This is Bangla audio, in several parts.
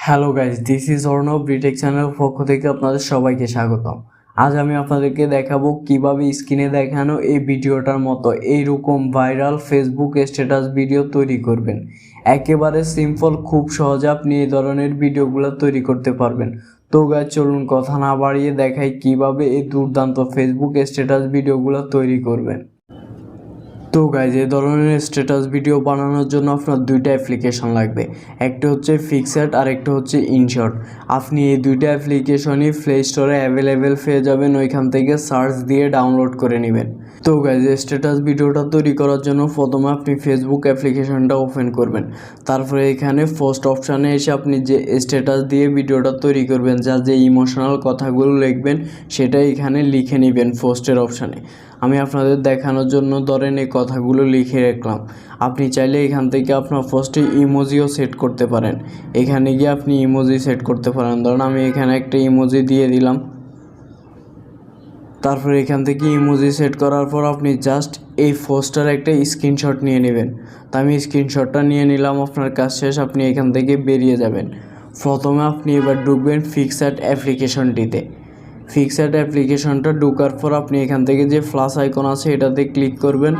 Hello guys, this is Arnab BTech চ্যানেলের পক্ষ থেকে আপনাদের সবাইকে স্বাগতম। আজ আমি আপনাদেরকে দেখাবো কিভাবে স্ক্রিনে দেখানো এই ভিডিওটার মতো এইরকম ভাইরাল ফেসবুক স্ট্যাটাস ভিডিও তৈরি করবেন। একেবারে সিম্পল, খুব সহজে আপনি এই ধরনের ভিডিওগুলো তৈরি করতে পারবেন। তো গাইজ, চলুন কথা না বাড়িয়ে দেখাই কিভাবে এই দুর্দান্ত ফেসবুক স্ট্যাটাস ভিডিওগুলো তৈরি করবেন। তো গাইজ, এই ধরনের স্ট্যাটাস ভিডিও বানানোর জন্য আপনার দুইটা অ্যাপ্লিকেশন লাগবে। একটা হচ্ছে পিক্সআর্ট আর একটা হচ্ছে ইনশট। আপনি এই দুইটা অ্যাপ্লিকেশনই প্লে স্টোরে অ্যাভেলেবেল পেয়ে যাবেন, ওইখান থেকে সার্চ দিয়ে ডাউনলোড করে নেবেন। তো গাইজ, স্ট্যাটাস ভিডিওটা তৈরি করার জন্য প্রথমে আপনি ফেসবুক অ্যাপ্লিকেশনটা ওপেন করবেন। তারপরে এখানে ফার্স্ট অপশানে এসে আপনি যে স্ট্যাটাস দিয়ে ভিডিওটা তৈরি করবেন, যার যে ইমোশনাল কথাগুলো লিখবেন সেটা এখানে লিখে নেবেন পোস্টের অপশানে। আমি আপনাদের দেখানোর জন্য ধরেন এই কথাগুলো লিখে রাখলাম। আপনি চাইলে এখান থেকে আপনার পোস্টে ইমোজিও সেট করতে পারেন। এখানে গিয়ে আপনি ইমোজি সেট করতে পারেন। ধরুন আমি এখানে একটা ইমোজি দিয়ে দিলাম। তারপরে এখান থেকে ইমোজি সেট করার পর আপনি জাস্ট এই পোস্টার একটা স্ক্রিনশট নিয়ে নেবেন। তো আমি স্ক্রিনশটটা নিয়ে নিলাম। আপনার কাজ শেষ, আপনি এখান থেকে বেরিয়ে যাবেন। প্রথমে আপনি এবার ঢুকবেন পিক্সআর্ট অ্যাপ্লিকেশনটিতে। পিক্সআর্ট অ্যাপ্লিকেশনটা ঢোকার পর আপনি এখান থেকে যে প্লাস আইকন আছে এটাতে ক্লিক করবেন।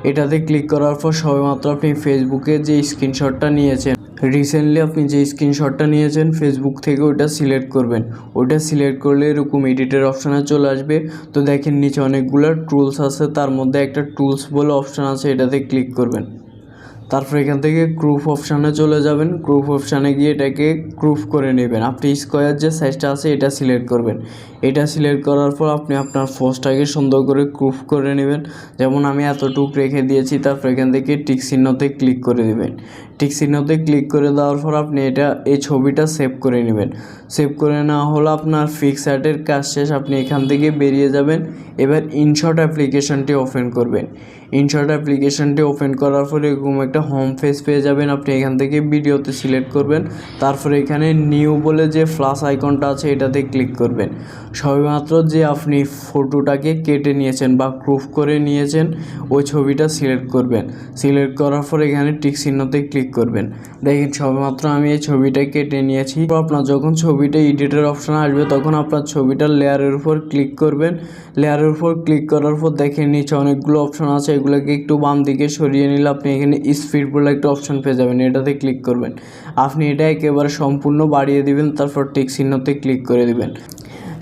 এটাতে ক্লিক করার পর সবেমাত্র আপনি ফেসবুকে যে স্ক্রিনশটটা নিয়েছেন, রিসেন্টলি আপনি যে স্ক্রিনশটটা নিয়েছেন ফেসবুক থেকে, ওইটা সিলেক্ট করবেন। ওইটা সিলেক্ট করলে এরকম এডিটের অপশানে চলে আসবে। তো দেখেন নিচে অনেকগুলো টুলস আছে, তার মধ্যে একটা টুলস বলে অপশান আছে, এটাতে ক্লিক করবেন। তারপর এখান থেকে গ্রুপ অপশানে চলে যাবেন। গ্রুপ অপশানে গিয়ে এটাকে গ্রুপ করে নেবেন। আপনি স্কোয়ার যে সাইজটা আছে এটা সিলেক্ট করবেন। এটা সিলেক্ট করার পর আপনি আপনার পোস্টটাকে সুন্দর করে গ্রুপ করে নেবেন। যেমন আমি এতটুক রেখে দিয়েছি। তারপর এখান থেকে টিক চিহ্নতে ক্লিক করে দেবেন। টিক চিহ্নতে ক্লিক করে দেওয়ার পর আপনি এই ছবিটা সেভ করে নেবেন। সেভ করে নেওয়া হলো আপনার পিক্সআর্টের কাজ শেষ। আপনি এখান থেকে বেরিয়ে যাবেন। এবার ইনশট অ্যাপ্লিকেশনটি ওপেন করবেন। ইনশট অ্যাপ্লিকেশনটি ওপেন করার পরে এরকম একটা হোম পেজ পেয়ে যাবেন। আপনি এখান থেকে ভিডিওতে সিলেক্ট করবেন। তারপরে এখানে নিউ বলে যে প্লাস আইকনটা আছে এটাতে ক্লিক করবেন। সবেমাত্র যে আপনি ফটোটাকে কেটে নিয়েছেন বা ক্রপ করে নিয়েছেন ওই ছবিটা সিলেক্ট করবেন। সিলেক্ট করার পর এখানে টিক চিহ্নতে ক্লিক করবেন। দেখেন সবেমাত্র আমি এই ছবিটা কেটে নিয়েছি। আপনার যখন ছবিটা এডিটের অপশান আসবে তখন আপনার ছবিটার লেয়ারের উপর ক্লিক করবেন। লেয়ারের উপর ক্লিক করার পর দেখেন নিচে অনেকগুলো অপশান আছে, এগুলোকে একটু বাম দিকে সরিয়ে নিলে আপনি এখানে স্পিড বলে একটা অপশান পেয়ে যাবেন। এটাতে ক্লিক করবেন। আপনি এটা একেবারে সম্পূর্ণ বাড়িয়ে দিবেন, তারপর টিক চিহ্নতে ক্লিক করে দিবেন।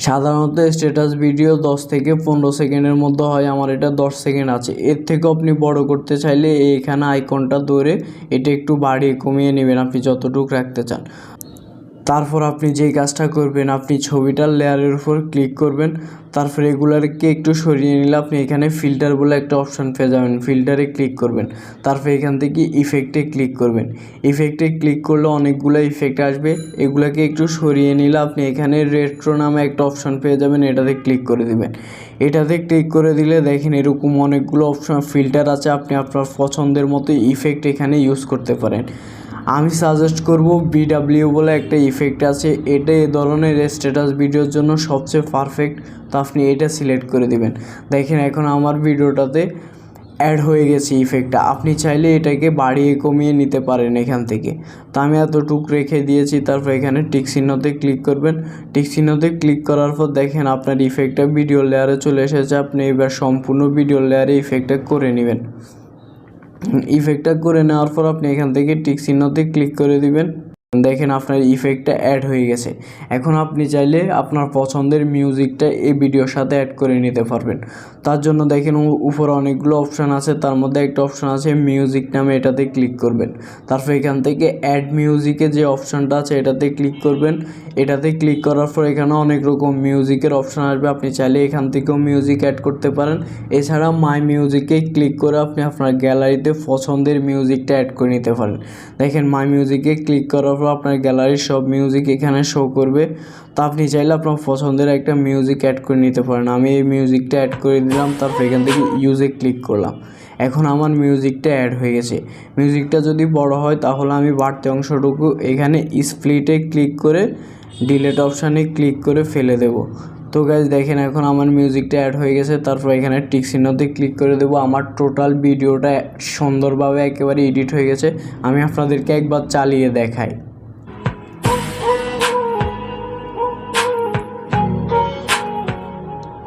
সাধারণত স্ট্যাটাস ভিডিও 10 থেকে 15 সেকেন্ডের মধ্যে হয়, আমার এটা 10 সেকেন্ড আছে। এর থেকেও আপনি বড় করতে চাইলে এইখানে আইকনটা ধরে এটা একটু বাড়িয়ে কমিয়ে নেবেন আপনি যতটুকু রাখতে চান। তারপর আপনি যেই কাজটা করবেন, আপনি ছবিটার লেয়ারের উপর ক্লিক করবেন। তারপর এগুলারকে একটু সরিয়ে নিলে আপনি এখানে ফিল্টার বলে একটা অপশান পেয়ে যাবেন। ফিল্টারে ক্লিক করবেন। তারপর এখান থেকে ইফেক্টে ক্লিক করবেন। ইফেক্টে ক্লিক করলে অনেকগুলো ইফেক্ট আসবে, এগুলাকে একটু সরিয়ে নিলে আপনি এখানে রেট্রো নামে একটা অপশান পেয়ে যাবেন। এটাতে ক্লিক করে দিবেন। এটাতে ক্লিক করে দিলে দেখেন এরকম অনেকগুলো অপশান ফিল্টার আছে, আপনি আপনার পছন্দের মতো ইফেক্ট এখানে ইউজ করতে পারেন। আমি সাজেস্ট করব BW বলে একটা ইফেক্ট আছে, এটা এই ধরনের স্ট্যাটাস ভিডিওর জন্য সবচেয়ে পারফেক্ট। তো আপনি এটা সিলেক্ট করে দিবেন। দেখেন এখন আমার ভিডিওটাতে অ্যাড হয়ে গেছে ইফেক্টটা। আপনি চাইলে এটাকে বাড়িয়ে কমিয়ে নিতে পারেন এখান থেকে। তো আমি এতটুক রেখে দিয়েছি। তারপর এখানে টিক চিহ্নতে ক্লিক করবেন। টিক চিহ্নতে ক্লিক করার পর দেখেন আপনার ইফেক্টটা ভিডিও লেয়ারে চলে এসেছে। আপনি এবার সম্পূর্ণ ভিডিও লেয়ারে ইফেক্টটা করে নেবেন। ইফেক্টটা করে নেওয়ার পর আপনি এখান থেকে টিক চিহ্নতে ক্লিক করে দিবেন। দেখেন আপনার ইফেক্টটা অ্যাড হয়ে গেছে। এখন আপনি চাইলে আপনার পছন্দের মিউজিকটা এই ভিডিওর সাথে অ্যাড করে নিতে পারবেন। তার জন্য দেখেন উপরে অনেকগুলো অপশান আছে, তার মধ্যে একটা অপশান আছে মিউজিক নামে, এটাতে ক্লিক করবেন। তারপর এখান থেকে অ্যাড মিউজিকে যে অপশানটা আছে এটাতে ক্লিক করবেন। এটাতে ক্লিক করার পর এখানে অনেক রকম মিউজিকের অপশান আসবে, আপনি চাইলে এখান থেকেও মিউজিক অ্যাড করতে পারেন। এছাড়া মাই মিউজিকে ক্লিক করে আপনি আপনার গ্যালারিতে পছন্দের মিউজিকটা অ্যাড করে নিতে পারেন। দেখেন মাই মিউজিকে ক্লিক করার পর আপনার গ্যালারির সব মিউজিক এখানে শো করবে। তো আপনি চাইলে আপনার পছন্দের একটা মিউজিক অ্যাড করে নিতে পারেন। আমি এই মিউজিকটা অ্যাড করে দিলাম। তারপর এখান থেকে ইউজে ক্লিক করলাম। এখন আমার মিউজিকটা অ্যাড হয়ে গেছে। মিউজিকটা যদি বড় হয় তাহলে আমি বাড়তি অংশটুকু এখানে স্প্লিটে ক্লিক করে ডিলেট অপশানে ক্লিক করে ফেলে দেব। তো গাইজ দেখেন এখন আমার মিউজিকটা অ্যাড হয়ে গেছে। তারপর এখানে টিক চিহ্নতে ক্লিক করে দেবো। আমার টোটাল ভিডিওটা সুন্দরভাবে একেবারে এডিট হয়ে গেছে। আমি আপনাদেরকে একবার চালিয়ে দেখাই।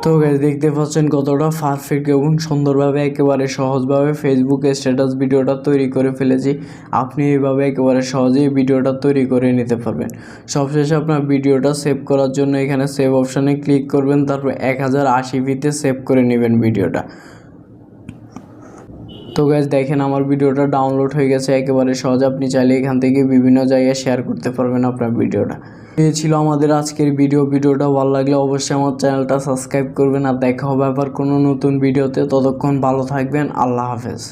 তো গাইস দেখতে পাচ্ছেন কতটা পারফেক্ট এবং সুন্দরভাবে একেবারে সহজভাবে ফেসবুকে স্ট্যাটাস ভিডিওটা তৈরি করে ফেলেছি। আপনি এইভাবে একেবারে সহজেই ভিডিওটা তৈরি করে নিতে পারবেন। সবশেষে আপনার ভিডিওটা সেভ করার জন্য এখানে সেভ অপশানে ক্লিক করবেন, তারপর 1080p-তে সেভ করে নেবেন ভিডিওটা। তো গাইস দেখেন আমার ভিডিওটা ডাউনলোড হয়ে গেছে একেবারে সহজ। আপনি চাইলে এখান থেকে বিভিন্ন জায়গায় শেয়ার করতে পারবেন আপনার ভিডিওটা। এই ছিল আমাদের আজকের ভিডিওটা ভালো লাগলে অবশ্যই আমার চ্যানেলটা সাবস্ক্রাইব করবেন। আর দেখা হবে আবার কোনো নতুন ভিডিওতে। ততক্ষণ ভালো থাকবেন। আল্লাহ হাফেজ।